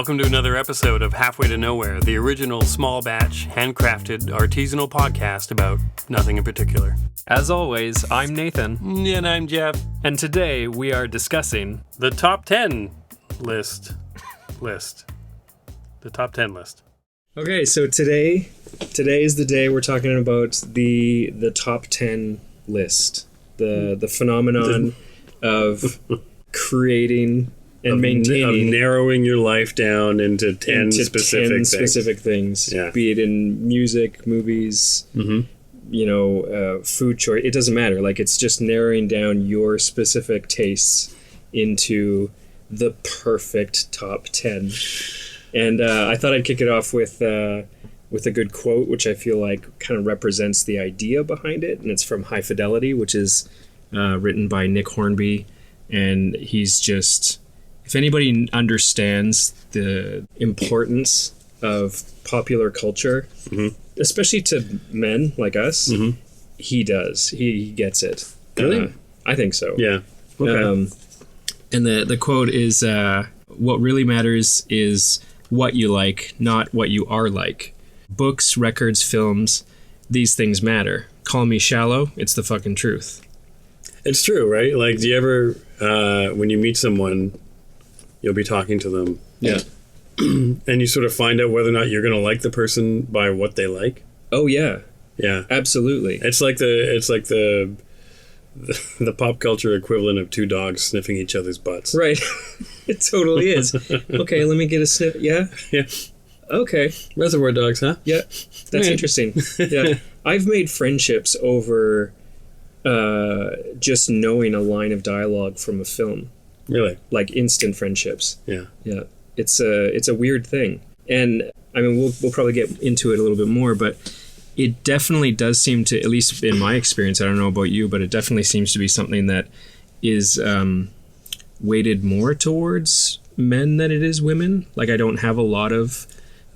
Welcome to another episode of Halfway to Nowhere, the original small batch, handcrafted, artisanal podcast about nothing in particular. As always, I'm Nathan. And I'm Jeff. And today we are discussing The top 10 list. The top 10 list. Okay, so today is the day we're talking about the top 10 list. The phenomenon of creating and maintaining, of narrowing your life down into 10 specific things. Yeah. Be it in music, movies, food choice. It doesn't matter. Like, it's just narrowing down your specific tastes into the perfect top 10. And I thought I'd kick it off with a good quote, which I feel like kind of represents the idea behind it. And it's from High Fidelity, which is written by Nick Hornby. And he's just, if anybody understands the importance of popular culture, especially to men like us, he does. He gets it. Really? I think so. Yeah. Okay. And the quote is, what really matters is what you like, not what you are like. Books, records, films, these things matter. Call me shallow, it's the fucking truth. It's true, right? Like, do you ever, when you meet someone, you'll be talking to them. Yeah. And you sort of find out whether or not you're going to like the person by what they like. Oh, yeah. Yeah. Absolutely. It's like the pop culture equivalent of two dogs sniffing each other's butts. Right. It totally is. Okay, let me get a sniff. Yeah? Yeah. Okay. Reservoir Dogs, huh? Yeah. That's interesting. Yeah. I've made friendships over just knowing a line of dialogue from a film. Really? Like instant friendships. Yeah. Yeah. It's a weird thing. And I mean, we'll probably get into it a little bit more, but it definitely does seem to, at least in my experience, I don't know about you, but it definitely seems to be something that is weighted more towards men than it is women. Like, I don't have a lot of...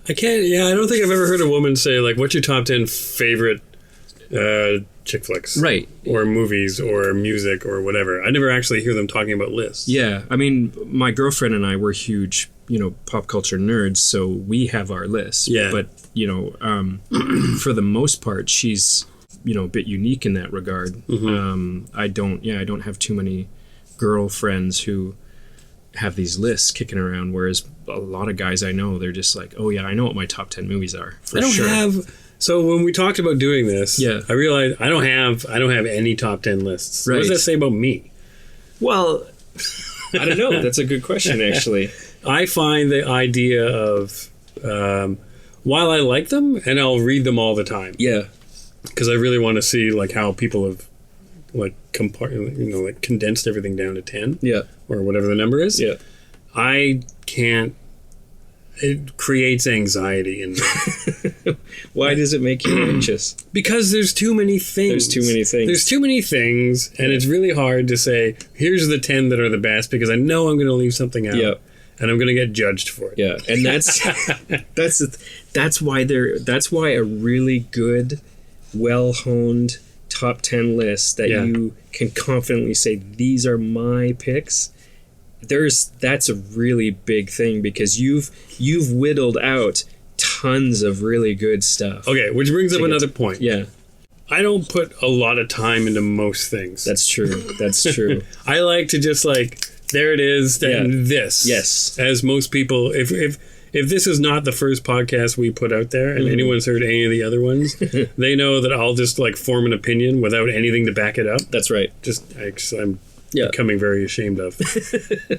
I don't think I've ever heard a woman say, like, what's your top 10 favorite chick flicks? Right. Or movies or music or whatever. I never actually hear them talking about lists. Yeah. I mean, my girlfriend and I were huge, pop culture nerds, so we have our lists. Yeah. But, for the most part, she's, a bit unique in that regard. I don't have too many girlfriends who have these lists kicking around, whereas a lot of guys I know, they're just like, oh yeah, I know what my top 10 movies are. So when we talked about doing this, yeah. I realized I don't have any top 10 lists. Right. What does that say about me? Well, I don't know. That's a good question, actually. I find the idea of, while I like them, and I'll read them all the time. Yeah. Because I really want to see like how people have like condensed everything down to 10. Yeah. Or whatever the number is. Yeah. I can't. It creates anxiety in me. Why does it make you anxious? Because there's too many things. There's too many things, and it's really hard to say, here's the 10 that are the best, because I know I'm going to leave something out. Yeah. And I'm going to get judged for it. Yeah. And that's why a really good, well-honed top 10 list that you can confidently say, these are my picks. That's a really big thing, because you've whittled out tons of really good stuff. Okay, which brings up another point. Yeah. I don't put a lot of time into most things. That's true. I like to just there it is, then this. Yes. As most people, if this is not the first podcast we put out there, and anyone's heard any of the other ones, they know that I'll just form an opinion without anything to back it up. That's right. I'm becoming very ashamed of.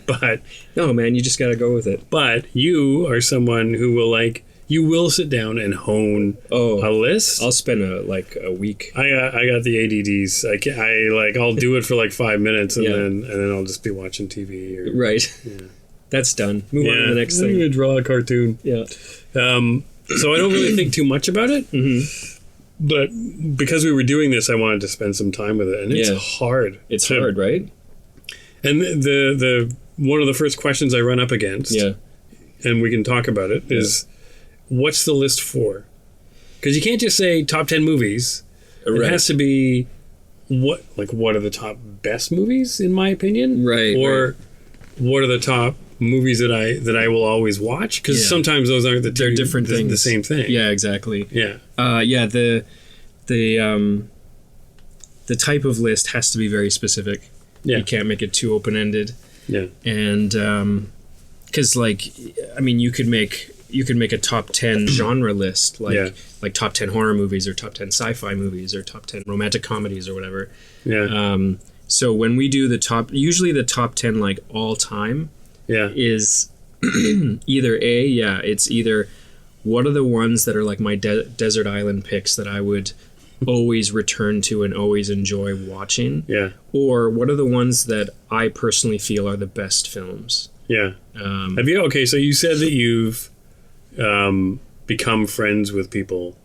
But no, man, you just got to go with it. But you are someone who will sit down and hone a list. I'll spend a week. I got the ADDs. I'll do it for 5 minutes and then I'll just be watching TV. Right. Yeah. That's done. Move on to the next thing. I'm gonna draw a cartoon. Yeah. So I don't really think too much about it. But because we were doing this, I wanted to spend some time with it, and it's hard. It's hard, right? And the one of the first questions I run up against, and we can talk about it, is what's the list for? Because you can't just say top 10 movies. Right. It has to be what are the top best movies, in my opinion? Right. Or what are the top movies that I will always watch, because sometimes those aren't they're different things. The same thing. Yeah, exactly. Yeah. The type of list has to be very specific. Yeah. You can't make it too open-ended. Yeah. And because you could make a top 10 genre list, like top 10 horror movies or top 10 sci-fi movies or top 10 romantic comedies or whatever. Yeah. So when we do usually the top 10 like all time is it's either what are the ones that are like my desert island picks that I would always return to and always enjoy watching. Yeah. Or what are the ones that I personally feel are the best films. Yeah. So you said that you've become friends with people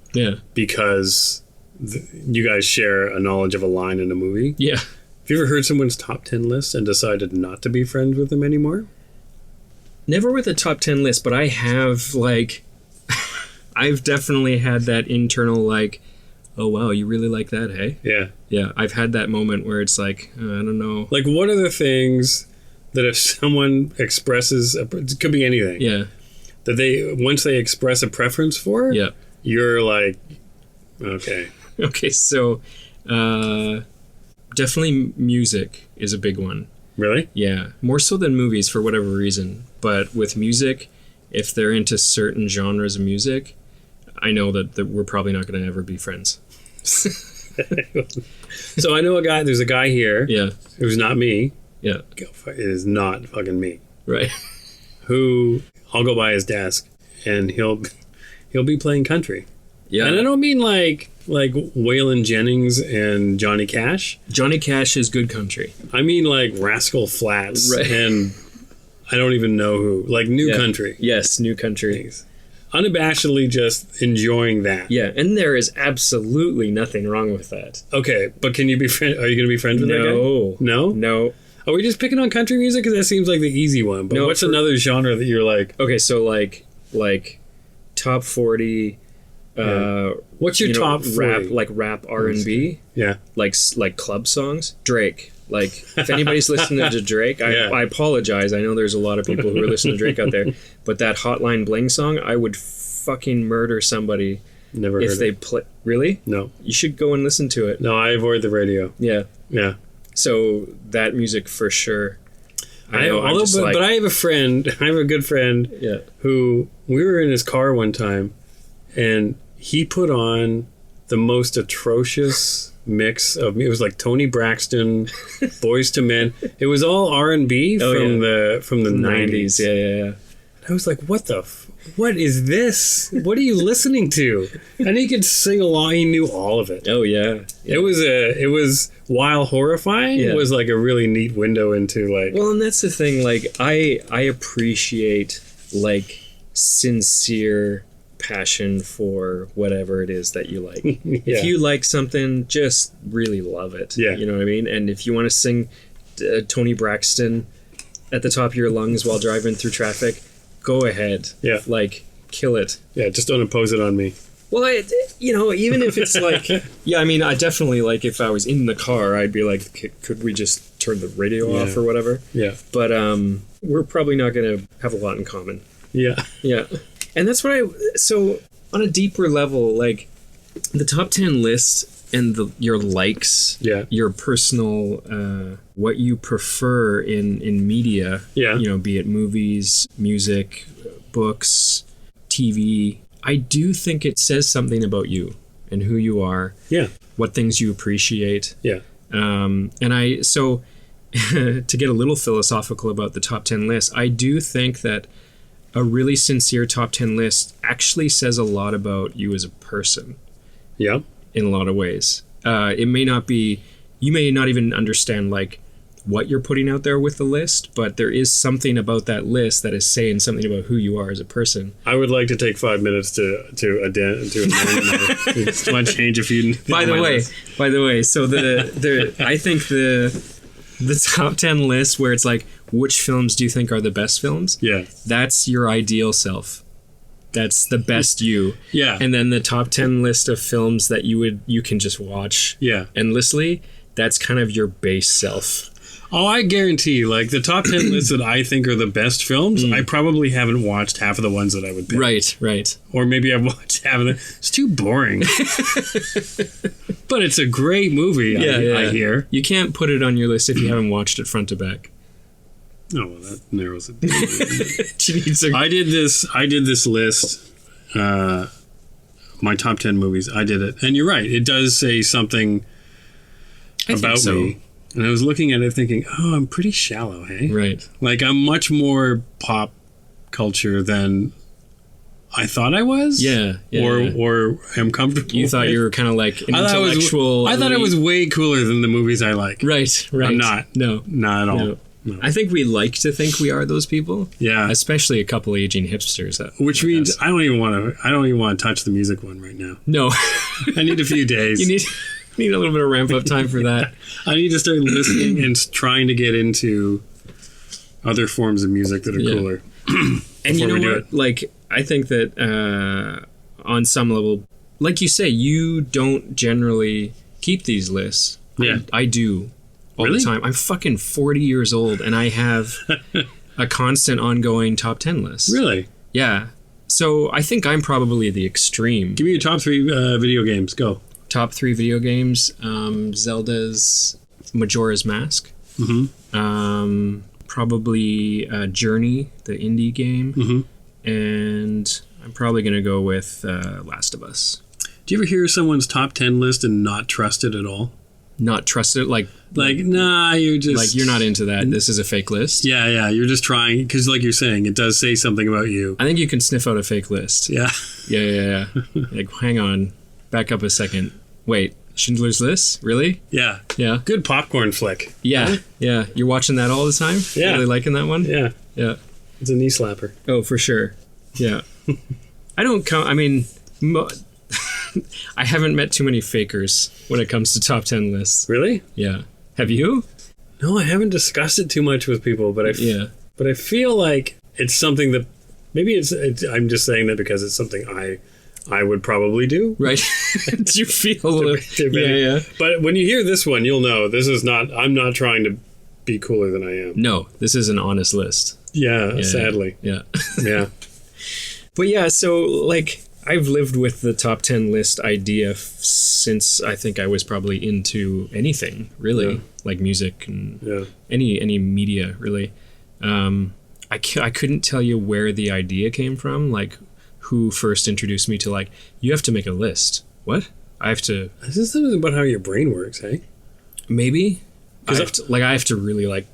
because you guys share a knowledge of a line in a movie. Yeah. Have you ever heard someone's top 10 list and decided not to be friends with them anymore? Never with a top 10 list, but I have I've definitely had that internal like, oh wow, you really like that, hey? Yeah. Yeah, I've had that moment where it's like, I don't know. Like, what are the things that if someone expresses, it could be anything. Yeah. That once they express a preference for, you're like, okay. Okay, so definitely music is a big one. Really? Yeah, more so than movies for whatever reason. But with music, if they're into certain genres of music, I know that we're probably not going to ever be friends. So I know there's a guy here who's not me. Yeah. It is not fucking me. Right. Who I'll go by his desk and he'll be playing country. Yeah. And I don't mean like Waylon Jennings and Johnny Cash. Johnny Cash is good country. I mean like Rascal Flatts and I don't even know who. Like new country. Yes, new country. Things. Unabashedly just enjoying that. Yeah, and there is absolutely nothing wrong with that. Okay, but can you be are you going to be friends with that guy? No? No. Are we just picking on country music? Because that seems like the easy one. But what's another genre that you're like... Okay, so like top 40... what's your top 40? Rap R&B? Yeah. Like club songs? Drake. Like, if anybody's listening to Drake, I apologize. I know there's a lot of people who are listening to Drake out there. But that Hotline Bling song, I would fucking murder somebody. Never heard if they play. Really? No. You should go and listen to it. No, I avoid the radio. Yeah. Yeah. So that music for sure. But I have a friend. I have a good friend. Yeah. Who we were in his car one time, and he put on the most atrocious mix of it was like Tony Braxton, Boyz II Men. It was all R&B from the 90s. Yeah. I was like, what is this? What are you listening to? And he could sing along. He knew all of it. Oh yeah. It was while horrifying. It was like a really neat window into like. Well, and that's the thing. Like I appreciate like sincere passion for whatever it is that you like. If you like something, just really love it. Yeah. You know what I mean? And if you want to sing Tony Braxton at the top of your lungs while driving through traffic, go ahead. Yeah. Like, kill it. Yeah, just don't impose it on me. Well, even if it's like... Yeah, I mean, I definitely, like, if I was in the car, I'd be like, could we just turn the radio off or whatever? Yeah. But we're probably not going to have a lot in common. Yeah. Yeah. And that's what so on a deeper level, like the top 10 list and your likes, your personal, what you prefer in media, be it movies, music, books, TV, I do think it says something about you and who you are, what things you appreciate. Yeah. To get a little philosophical about the top 10 list, I do think that a really sincere top 10 list actually says a lot about you as a person. Yeah. In a lot of ways. It may not be, you may not even understand like what you're putting out there with the list, but there is something about that list that is saying something about who you are as a person. I would like to take 5 minutes to want to change a few. By the way, so I think the top 10 list where it's like, which films do you think are the best films? Yeah. That's your ideal self. That's the best you. Yeah. And then the top 10 list of films that you can just watch endlessly, that's kind of your base self. Oh, I guarantee, like, the top 10 lists that I think are the best films, I probably haven't watched half of the ones that I would pick. Right. Or maybe I've watched half of them. It's too boring. But it's a great movie, I hear. You can't put it on your list if you haven't watched it front to back. Oh, well, that narrows it down. I did this list, my top 10 movies. I did it. And you're right. It does say something about me. And I was looking at it thinking, oh, I'm pretty shallow, hey? Right. Like, I'm much more pop culture than I thought I was. Yeah. Or am comfortable You thought with. you were kind of like an intellectual. I thought I was way cooler than the movies I like. Right. I'm not. No. Not at all. No. No. I think we like to think we are those people. Yeah. Especially a couple aging hipsters. Which means I don't even want to touch the music one right now. No. I need a few days. You need a little bit of ramp up time for that. I need to start listening and trying to get into other forms of music that are cooler. And you know what? Like, I think that on some level, like you say, you don't generally keep these lists. Yeah. I do all the time. I'm fucking 40 years old and I have a constant ongoing top 10 list. Really? Yeah. So I think I'm probably the extreme. Give me your top 3 video games. Go. Top 3 video games. Zelda's Majora's Mask. Mm-hmm. Probably Journey, the indie game. Mm-hmm. And I'm probably going to go with Last of Us. Do you ever hear someone's top 10 list and not trust it at all? Not trust it? Like nah, you're just... Like, you're not into that. This is a fake list? Yeah, you're just trying, because like you're saying, it does say something about you. I think you can sniff out a fake list. Yeah. Yeah. Like, hang on. Back up a second. Wait, Schindler's List? Really? Yeah. Yeah. Good popcorn flick. Yeah. You're watching that all the time? Yeah. Really liking that one? Yeah. Yeah. It's a knee slapper. Oh, for sure. Yeah. I haven't met too many fakers when it comes to top 10 lists. Really? Yeah. Have you? No, I haven't discussed it too much with people, but I feel like it's something that maybe it's I'm just saying that because it's something I would probably do. Right. Do you feel Yeah. But when you hear this one, you'll know this is not, I'm not trying to be cooler than I am. No, this is an honest list. Yeah. Sadly. Yeah. Yeah. But yeah, so like I've lived with the top 10 list idea since I think I was probably into anything, really, like music and any media, really. I couldn't tell you where the idea came from, like who first introduced me to like, you have to make a list. What? I have to... This is something about how your brain works, hey? Maybe. I have to really like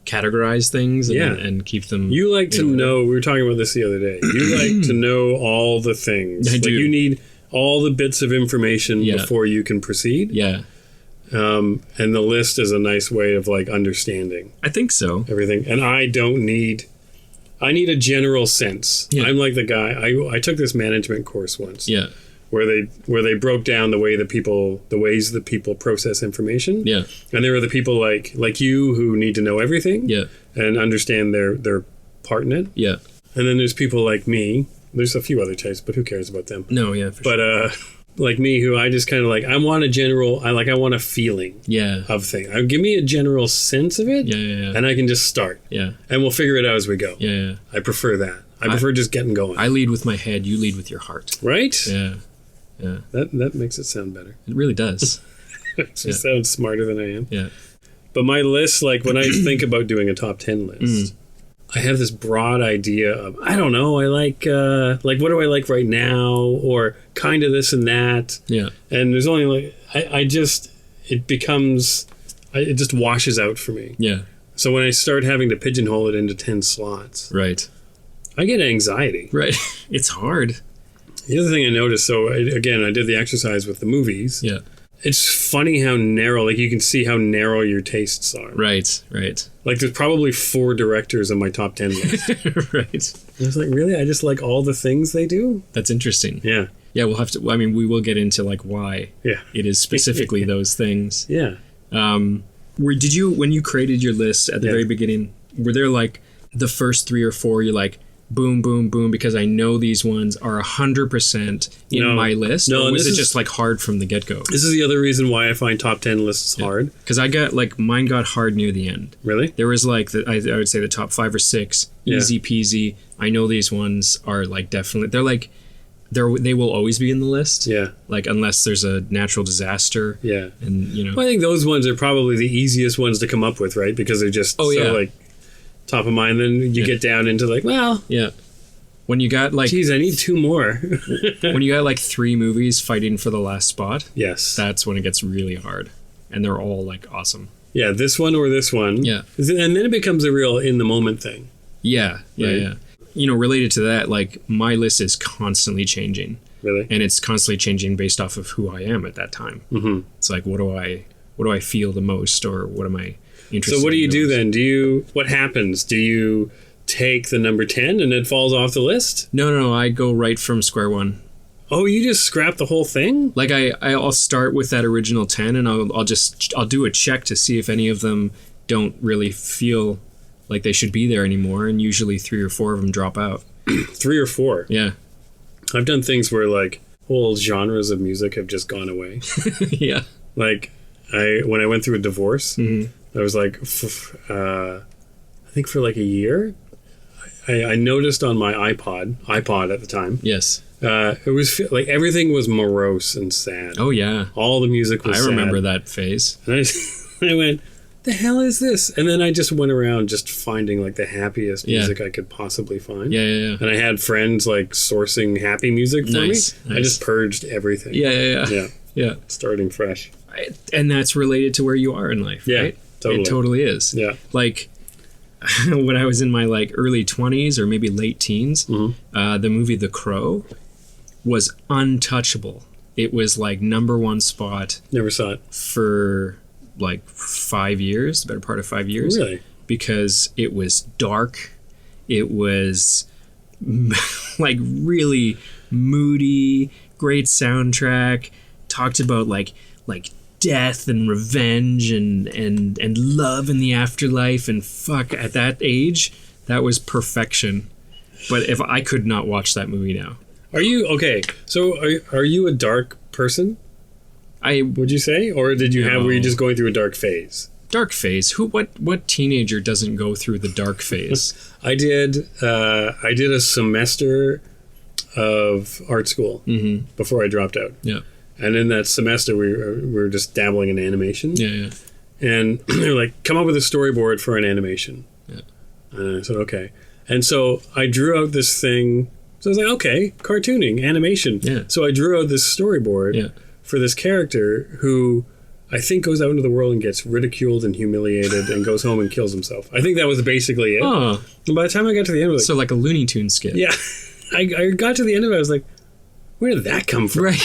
categorize things and keep them... You like to know, we were talking about this the other day, you like to know all the things. I do. You need all the bits of information before you can proceed. Yeah. And the list is a nice way of like understanding. I think so. Everything. And I need a general sense. Yeah. I'm like the guy, I took this management course once. Yeah. Where they broke down the ways that people process information. Yeah. And there are the people like you who need to know everything. Yeah. And understand their part in it. Yeah. And then there's people like me. There's a few other types, but who cares about them? No, yeah, for sure. But like me, who I just kind of like, I want a feeling of things. Give me a general sense of it. Yeah. And I can just start. Yeah. And we'll figure it out as we go. Yeah. I prefer that. I prefer just getting going. I lead with my head, you lead with your heart. Right? Yeah. Yeah. That makes it sound better. It really does. It sounds smarter than I am. Yeah. But my list, like when I think about doing a top 10 list, I have this broad idea of, I don't know, I like what do I like right now, or kind of this and that. Yeah. And there's only it just washes out for me. Yeah. So when I start having to pigeonhole it into 10 slots, right, I get anxiety. Right. It's hard. The other thing I noticed, I did the exercise with the movies. Yeah. It's funny how narrow, like you can see how narrow your tastes are. Right. Like there's probably 4 directors on my top 10 list. Right. I was like, really? I just like all the things they do? That's interesting. Yeah. Yeah, we'll have to, we will get into like why it is specifically those things. Yeah. When you created your list at the very beginning, were there like the first 3 or 4 you're like, boom, boom, boom, because I know these ones are 100% in my list? No, or was it just like hard from the get-go? This is the other reason why I find top 10 lists hard. Because I got like mine got hard near the end. Really? There was like I would say the top 5 or 6, easy peasy. I know these ones are like definitely they will always be in the list. Yeah. Like unless there's a natural disaster. Yeah. And you know. Well, I think those ones are probably the easiest ones to come up with, right? Because they're just like top of mind. Then you get down into like, well, yeah. When you got like, geez, I need 2 more. when you got like 3 movies fighting for the last spot, yes, that's when it gets really hard, and they're all like awesome. Yeah, this one or this one. Yeah, and then it becomes a real in the moment thing. Yeah. You know, related to that, like my list is constantly changing. Really, and it's constantly changing based off of who I am at that time. Mm-hmm. It's like, what do I feel the most, or what am I interested in? So what do you do then? What happens? Do you take the number 10 and it falls off the list? No, I go right from square one. Oh, you just scrap the whole thing? Like I'll start with that original 10, and I'll do a check to see if any of them don't really feel like they should be there anymore, and usually 3 or 4 of them drop out. 3 or 4? Yeah. I've done things where like whole genres of music have just gone away. Yeah. Like when I went through a divorce, I was like, I think for like a year, I noticed on my iPod at the time. Yes. It was like everything was morose and sad. Oh yeah. All the music was sad. I remember that phase. And I went, the hell is this? And then I just went around just finding like the happiest music I could possibly find. Yeah. And I had friends like sourcing happy music for me. Nice. I just purged everything. Yeah. Starting fresh. And that's related to where you are in life, right? Totally. It totally is. Yeah. Like when I was in my like early 20s or maybe late teens, the movie The Crow was untouchable. It was like #1 spot. Never saw it. For like 5 years, the better part of 5 years. Really? Because it was dark. It was like really moody, great soundtrack. Talked about like death and revenge and love in the afterlife, and fuck, at that age, that was perfection. But if I could not watch that movie now. Are you okay? So are you a dark person? Would you say, or were you just going through a dark phase? Dark phase. What teenager doesn't go through the dark phase? I did a semester of art school before I dropped out. Yeah. And in that semester, we were just dabbling in animation. Yeah. And they were like, come up with a storyboard for an animation. Yeah. And I said, okay. And so I drew out this thing. So I was like, okay, cartooning, animation. Yeah. So I drew out this storyboard for this character who I think goes out into the world and gets ridiculed and humiliated and goes home and kills himself. I think that was basically it. Oh. And by the time I got to the end, I was like... So like a Looney Tunes skit. Yeah. I got to the end of it, I was like, where did that come from? Right.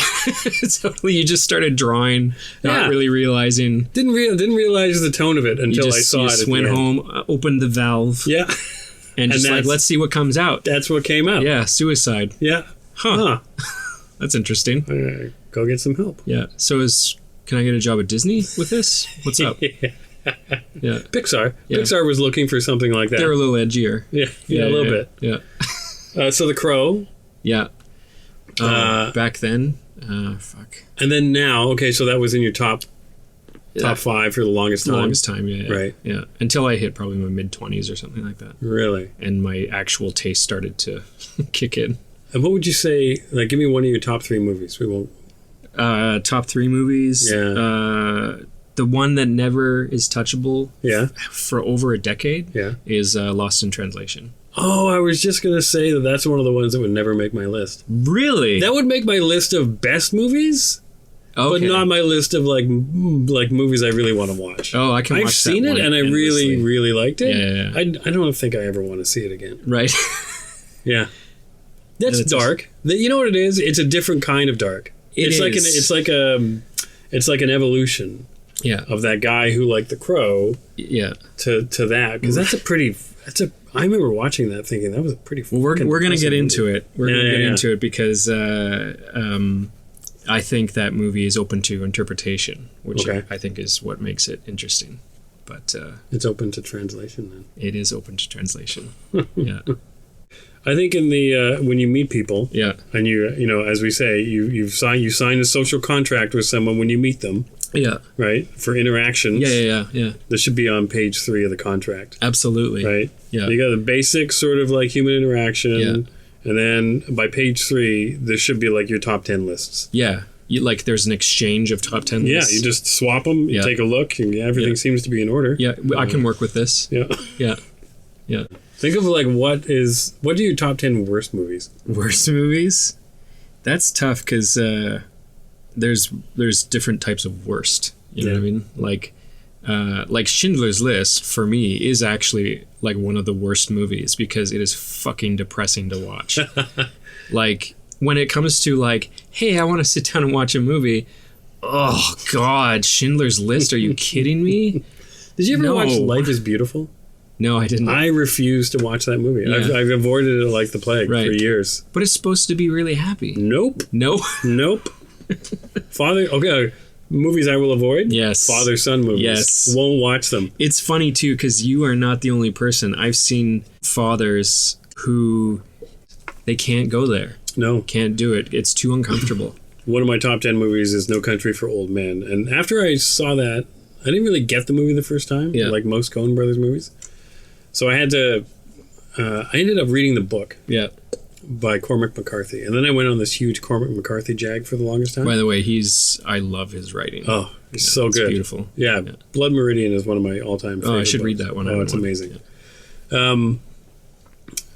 Totally. You just started drawing, not really realizing. Didn't realize the tone of it until I saw it. You just went home, opened the valve. Yeah. And just like, let's see what comes out. That's what came out. Yeah, suicide. Yeah. Huh. That's interesting. Go get some help. Yeah. So can I get a job at Disney with this? What's up? Yeah. Pixar. Yeah. Pixar was looking for something like that. They're a little edgier. Yeah, a little bit. Yeah. So The Crow. Yeah. Back then, fuck. And then now, okay, so that was in your top 5 for the longest time. Longest time, yeah. Right. Yeah. Until I hit probably my mid-20s or something like that. Really? And my actual taste started to kick in. And what would you say, like, give me one of your top 3 movies. We won't... Top 3 movies? Yeah. The one that never is touchable for over a decade is Lost in Translation. Oh, I was just going to say that's one of the ones that would never make my list. Really? That would make my list of best movies, but not my list of like movies I really want to watch. Oh, I can watch that. I've seen it and I endlessly. really liked it. Yeah. I don't think I ever want to see it again. Right. Yeah. That's dark. You know what it is? It's a different kind of dark. It's like an evolution. Yeah. Of that guy who liked The Crow. Yeah. To that, because I remember watching that thinking that was a pretty. Well, we're going to get into it. We're going to get into it because I think that movie is open to interpretation, which I think is what makes it interesting. But it's open to translation then. It is open to translation. Yeah. I think in the when you meet people, Yeah. and you know, as we say, you sign a social contract with someone when you meet them, Yeah. right? For interactions. Yeah. This should be on page 3 of the contract, Absolutely. right? Yeah. You got the basic sort of like human interaction, Yeah. and then by page 3, there should be like your top 10 lists. Yeah. Like there's an exchange of top 10 lists. Yeah, you just swap them, you Yeah. take a look, and everything seems to be in order. Yeah, I can work with this. Yeah. Yeah. Think of like what are your top 10 worst movies? Worst movies? That's tough because there's different types of worst. You know what I mean? Like Schindler's List for me is actually like one of the worst movies because it is fucking depressing to watch. Like when it comes to like, hey, I want to sit down and watch a movie. Oh God, Schindler's List? Are you kidding me? Did you ever No. watch Life is Beautiful? No, I didn't. I refuse to watch that movie. Yeah. I've avoided it like the plague Right. for years. But it's supposed to be really happy. Nope. No. Nope. Okay, movies I will avoid. Yes. Father-son movies. Yes. Won't watch them. It's funny too because you are not the only person. I've seen fathers who they can't go there, No. can't do it. It's too uncomfortable. One of my top 10 movies is No Country for Old Men. And after I saw that, I didn't really get the movie the first time, Yeah. like most Coen Brothers movies. So I had to... I ended up reading the book Yeah. by Cormac McCarthy. And then I went on this huge Cormac McCarthy jag for the longest time. By the way, I love his writing. Oh, he's so It's good. beautiful. Yeah, Yeah. Blood Meridian is one of my all-time favorite Oh, I should read books. that one. I Oh, haven't it's read it. amazing.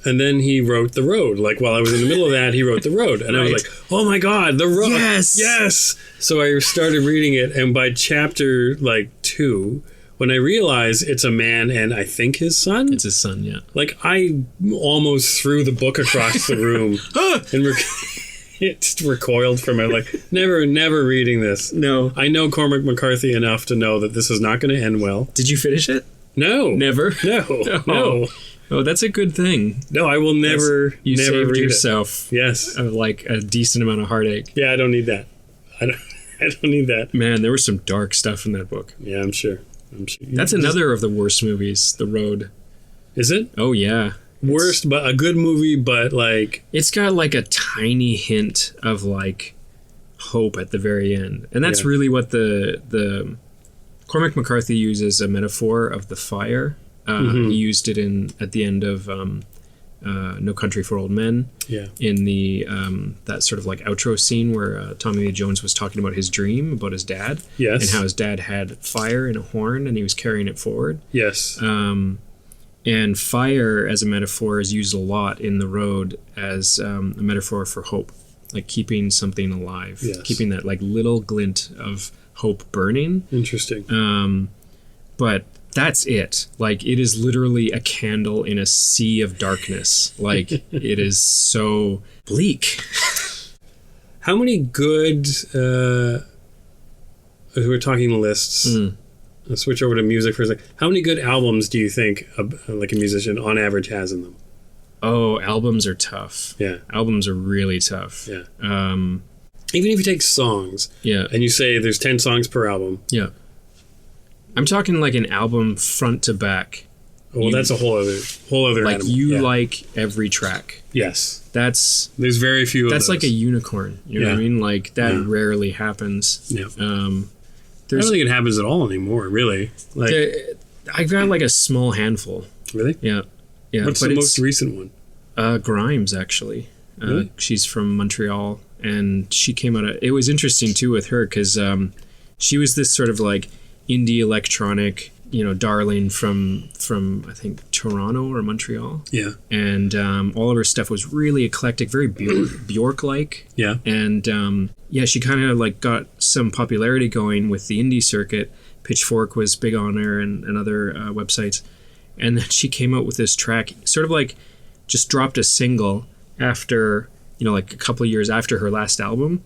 And then he wrote The Road. Like, while I was in the middle of that, he wrote The Road. And I was Right. like, oh my God, The Road. Yes! Yes! So I started reading it, and by chapter, 2, when I realized it's a man and I think his son, It's his son, yeah. like, I almost threw the book across the room and it just recoiled from it. Like, never reading this. No. I know Cormac McCarthy enough to know that this is not going to end well. Did you finish it? No. Never? No. Oh, that's a good thing. No, I will never You never saved read yourself Yes. like a decent amount of heartache. Yeah, I don't need that. I don't need that. Man, there was some dark stuff in that book. Yeah, I'm sure. That's another of the worst movies, The Road. Is it? Oh, yeah. Worst, but a good movie, but like... It's got like a tiny hint of like hope at the very end. And that's Yeah. really what the Cormac McCarthy uses a metaphor of the fire. He used it at the end of No Country for Old Men. Yeah. In the that sort of like outro scene where Tommy Lee Jones was talking about his dream about his dad. Yes. And how his dad had fire in a horn and he was carrying it forward. Yes. And fire as a metaphor is used a lot in The Road as a metaphor for hope, like keeping something alive, Yes. keeping that like little glint of hope burning. Interesting. But that's it. Like it is literally a candle in a sea of darkness. Like it is so bleak. How many good... as we're talking lists... Let's switch over to music for a second. How many good albums do you think like a musician on average has in them? Oh, albums are tough. Yeah. Albums are really tough. Yeah. Even if you take songs Yeah. and you say there's 10 songs per album. Yeah. I'm talking like an album front to back. Well, that's a whole other Like animal. you Yeah. like every track. Yes. That's There's very few of that's those. like a unicorn. You know what I Yeah. mean? Like that Yeah. rarely happens. Yeah. I There's don't think it happens at all anymore, really. Like, I've got like a small handful. really? Yeah. Yeah. What's but the it's, most recent one? Grimes, actually. Really? She's from Montreal, and she came out. It was interesting too with her because she was this sort of like indie electronic, darling from I think Toronto or Montreal, Yeah. and all of her stuff was really eclectic, very Bjork-like. Yeah. And she kind of like got some popularity going with the indie circuit. Pitchfork was big on her and other websites. And then she came out with this track, sort of like just dropped a single after, like a couple of years after her last album.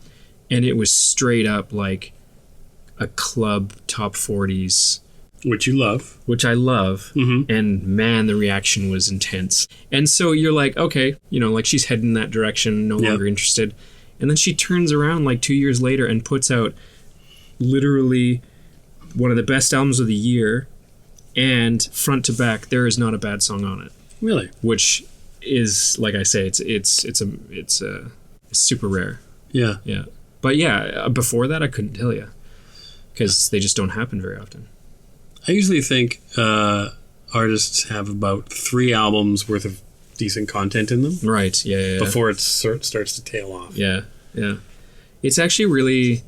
And it was straight up like a club top 40s. Which you love. Which I love. Mm-hmm. And man, the reaction was intense. And so you're like, okay, like she's heading that direction, no longer interested. And then she turns around like 2 years later and puts out literally one of the best albums of the year, and front to back, there is not a bad song on it. Really? Which is, like I say, it's super rare. Yeah. Yeah. But yeah, before that I couldn't tell you, because they just don't happen very often. I usually think artists have about 3 albums worth of decent content in them. Right. Yeah. Before it starts to tail off. Yeah. Yeah. It's actually really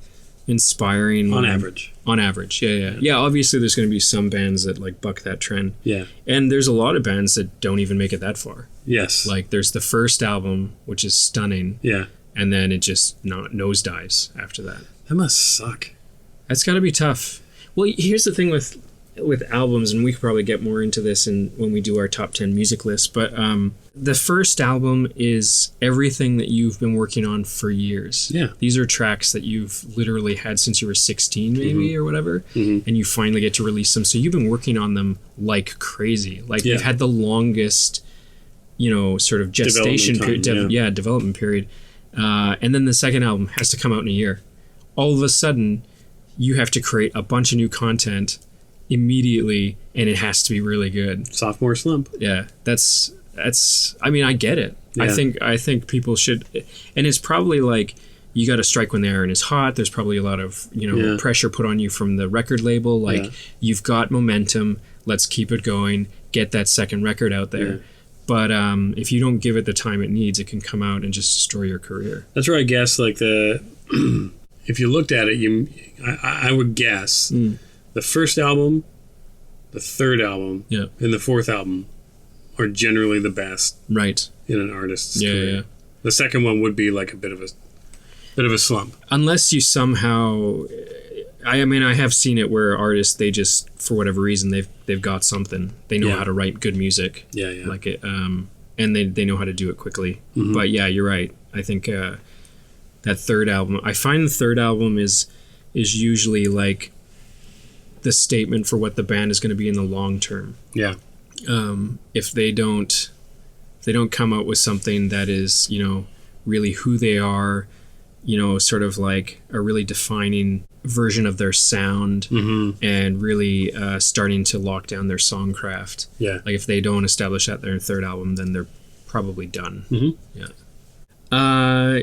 inspiring. On average. On average. Yeah. Yeah. Obviously there's going to be some bands that like buck that trend. Yeah. And there's a lot of bands that don't even make it that far. Yes. Like there's the first album, which is stunning. Yeah. And then it just nosedives after that. That must suck. That's got to be tough. Well, here's the thing with albums, and we could probably get more into this when we do our top 10 music list, but the first album is everything that you've been working on for years. Yeah. These are tracks that you've literally had since you were 16 maybe or whatever, and you finally get to release them. So you've been working on them like crazy. Like you've had the longest, sort of gestation period, development period. And then the second album has to come out in a year. All of a sudden, you have to create a bunch of new content immediately, and it has to be really good. Sophomore slump. Yeah, that's. I mean, I get it. Yeah. I think people should, and it's probably like you got to strike when the iron is hot. There's probably a lot of pressure put on you from the record label. Like you've got momentum. Let's keep it going. Get that second record out there. Yeah. But if you don't give it the time it needs, it can come out and just destroy your career. That's where I guess like if you looked at it, I would guess the first album, the third album, and the fourth album are generally the best, right, in an artist's career. Yeah. The second one would be like a bit of a slump, unless you somehow. I mean, I have seen it where artists, they just, for whatever reason, they've got something. They know how to write good music. Yeah. Like it, and they know how to do it quickly. Mm-hmm. But yeah, you're right. I think that third album, I find the third album is usually like the statement for what the band is going to be in the long term. Yeah. If they don't come out with something that is, really who they are, sort of like a really defining version of their sound, and really starting to lock down their songcraft. Yeah. Like if they don't establish that in their third album, then they're probably done. Mm-hmm. Yeah.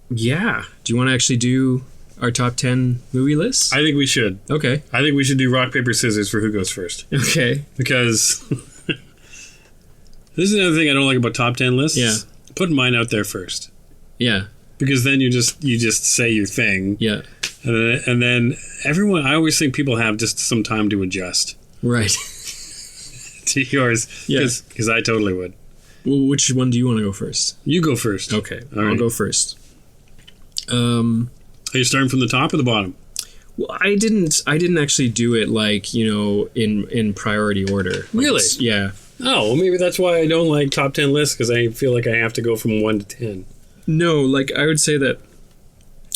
Yeah. Do you want to actually do our top 10 movie lists? I think we should. Okay. I think we should do rock, paper, scissors for who goes first. Okay. Because this is another thing I don't like about top 10 lists. Yeah. Put mine out there first. Yeah. Because then you just say your thing. Yeah. And then everyone, I always think people have just some time to adjust. Right. To yours. Yeah. Because I totally would. Well, which one do you want to go first? You go first. Okay. I'll go first. Are you starting from the top or the bottom? Well, I didn't actually do it like, in priority order. Really? Yeah. Oh, well, maybe that's why I don't like top 10 lists, because I feel like I have to go from 1 to 10. No, like I would say that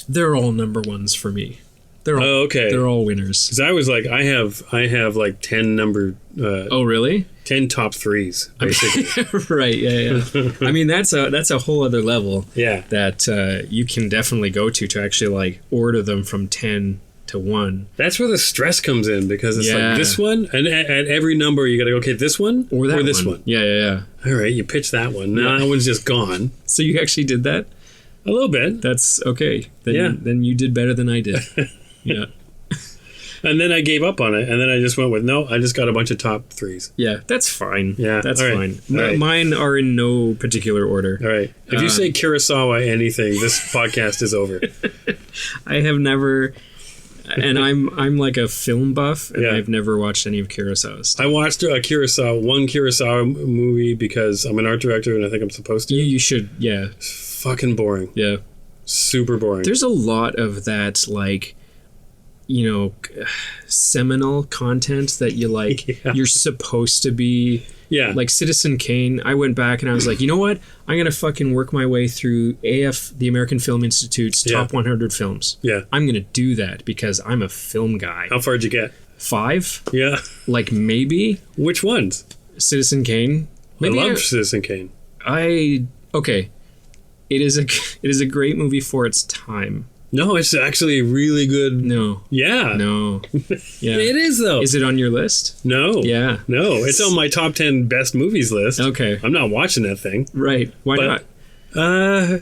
they're all number ones for me. They're all, okay. They're all winners. Because I was like, I have like 10 number. Oh, really? 10 top threes, basically. Right. Yeah. I mean, that's a whole other level. Yeah. That you can definitely go to actually like order them from 10 to 1. That's where the stress comes in, because it's like this one, and at every number you got to go, okay, this one or this one. Yeah. All right, you pitch that one. Now that one's just gone. So you actually did that? A little bit. That's okay. Then you did better than I did. Yeah. And then I gave up on it, and then I just went with, no, I just got a bunch of top threes. Yeah, that's fine. Yeah, that's fine. Right. Mine are in no particular order. All right. If you say Kurosawa anything, this podcast is over. I have never, and I'm like a film buff, and I've never watched any of Kurosawa's stuff. I watched one Kurosawa movie because I'm an art director, and I think I'm supposed to. You should, yeah. It's fucking boring. Yeah. Super boring. There's a lot of that, like, seminal content that you like. You're supposed to be. Yeah. Like Citizen Kane, I went back and I was like, you know what? I'm going to fucking work my way through the American Film Institute's top 100 films. Yeah. I'm going to do that because I'm a film guy. How far did you get? 5? Yeah. Like maybe. Which ones? Citizen Kane. Maybe I love Citizen Kane. Okay. It is a great movie for its time. No, it's actually really good. No. Yeah. No. Yeah. It is, though. Is it on your list? No. Yeah. No, it's on my top 10 best movies list. Okay. I'm not watching that thing. Right. Why But, not?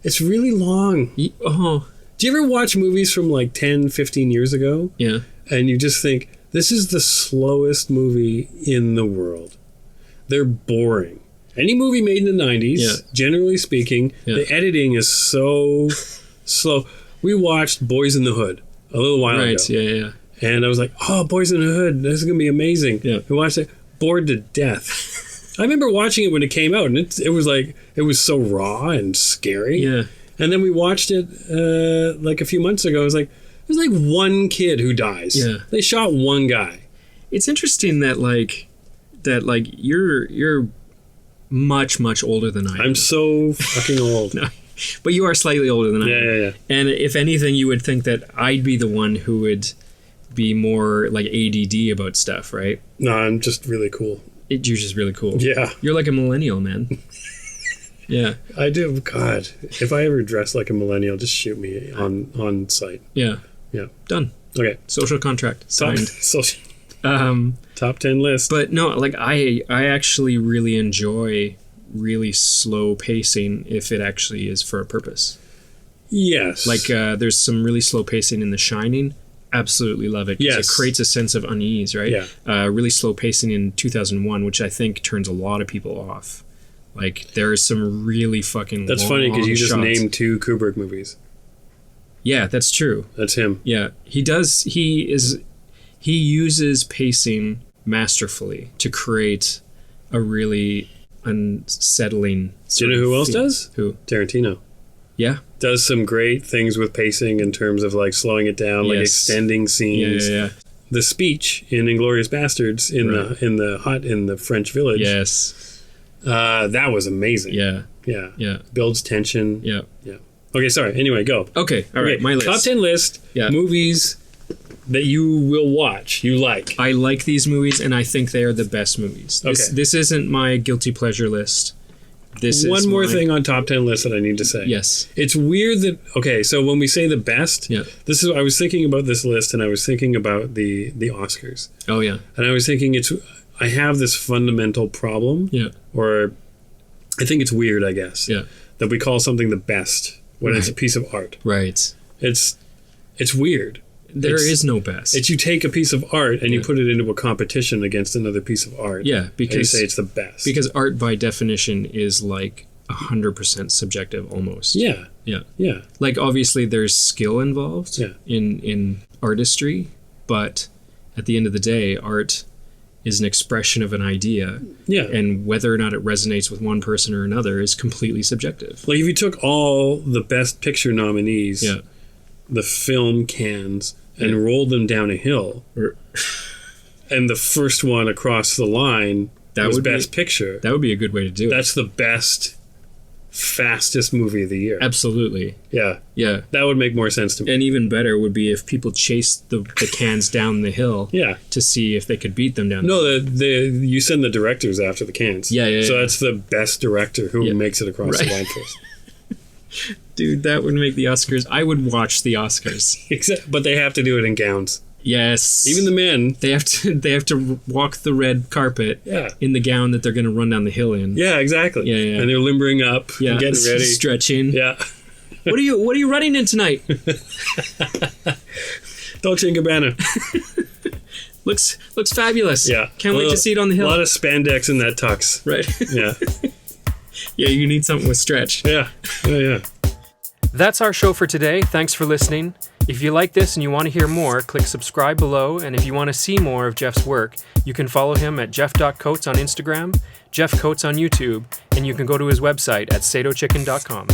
It's really long. Oh. Do you ever watch movies from like 10, 15 years ago? Yeah. And you just think, this is the slowest movie in the world. They're boring. Any movie made in the 90s, generally speaking, the editing is so slow. We watched Boys in the Hood a little while ago. Right, yeah. And I was like, oh, Boys in the Hood, this is going to be amazing. Yeah. We watched it, bored to death. I remember watching it when it came out, and it was so raw and scary. Yeah. And then we watched it like a few months ago. It was like one kid who dies. Yeah. They shot one guy. It's interesting that you're much older than I am. I'm so fucking old. No, but you are slightly older than I am. Yeah. And if anything, you would think that I'd be the one who would be more like ADD about stuff, right? No, I'm just really cool. You're just really cool. Yeah. You're like a millennial, man. Yeah. I do. God, if I ever dress like a millennial, just shoot me on site. Yeah. Yeah. Done. Okay. Social contract signed. Top 10 list. But no, like I actually really enjoy really slow pacing if it actually is for a purpose. Yes. Like there's some really slow pacing in The Shining. Absolutely love it. Yes. It creates a sense of unease, right? Yeah. Really slow pacing in 2001, which I think turns a lot of people off. Like there is some really fucking That's funny because you just shots. named 2 Kubrick movies. Yeah, that's true. That's him. Yeah, he does. He uses pacing masterfully to create a really unsettling. Do you know who else does? Who? Tarantino. Yeah. Does some great things with pacing in terms of like slowing it down, like extending scenes. Yeah. The speech in Inglourious Bastards in the hut in the French village. Yes. That was amazing. Yeah. Builds tension. Yeah. Okay, sorry. Anyway, go. Okay. All right. My list. Top 10 list. Yeah. Movies that you will watch. You like. I like these movies, and I think they are the best movies. This isn't my guilty pleasure list. This One is more thing on top 10 list that I need to say. Yes. It's weird that, okay, so when we say the best, I was thinking about this list and I was thinking about the Oscars. Oh, yeah. And I was thinking I have this fundamental problem. Yeah. Or I think it's weird, I guess. Yeah. That we call something the best when it's a piece of art. Right. It's weird. There is no best. It's you take a piece of art and you put it into a competition against another piece of art. Yeah, because and you say it's the best. Because art by definition is like 100% subjective almost. Yeah. Like obviously there's skill involved in artistry, but at the end of the day, art is an expression of an idea. Yeah. And whether or not it resonates with one person or another is completely subjective. Like if you took all the best picture nominees, the film cans, and rolled them down a hill, and the first one across the line was Best Picture. That would be a good way to do it. That's the best, fastest movie of the year. Absolutely. Yeah. Yeah. That would make more sense to me. And even better would be if people chased the cans down the hill to see if they could beat them down. No, you send the directors after the cans. Yeah. So that's the best director who makes it across the line first. Dude, that would make the Oscars. I would watch the Oscars. But they have to do it in gowns. Yes. Even the men. They have to walk the red carpet in the gown that they're going to run down the hill in. Yeah, exactly. Yeah. And they're limbering up and getting ready. Stretching. Yeah. What are you running in tonight? Dolce & Gabbana. Looks fabulous. Yeah. Can't wait to see it on the hill. A lot of spandex in that tux. Right. Yeah. Yeah, you need something with stretch. Yeah. That's our show for today. Thanks for listening. If you like this and you want to hear more, click subscribe below. And if you want to see more of Jeff's work, you can follow him at jeff.coates on Instagram, Jeff Coates on YouTube, and you can go to his website at satochicken.com.